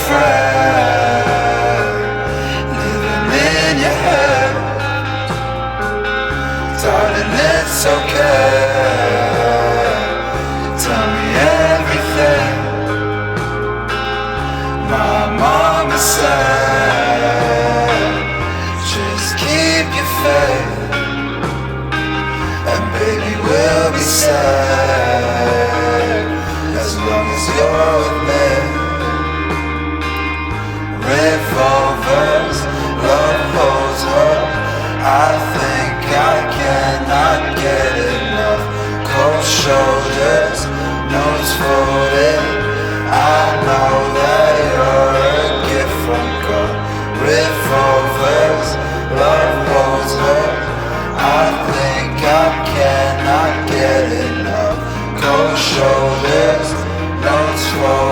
friend, living in your head. Darling, it's okay, tell me everything. My mama said, just keep your faith, and baby we'll be safe as long as you're with me. Revolvers, love holds up. I think I cannot get enough. Cold shoulders, nose folded. I know that you're a gift from God. Revolvers, love holds up. I think I cannot get enough. Cold shoulders, nose folded.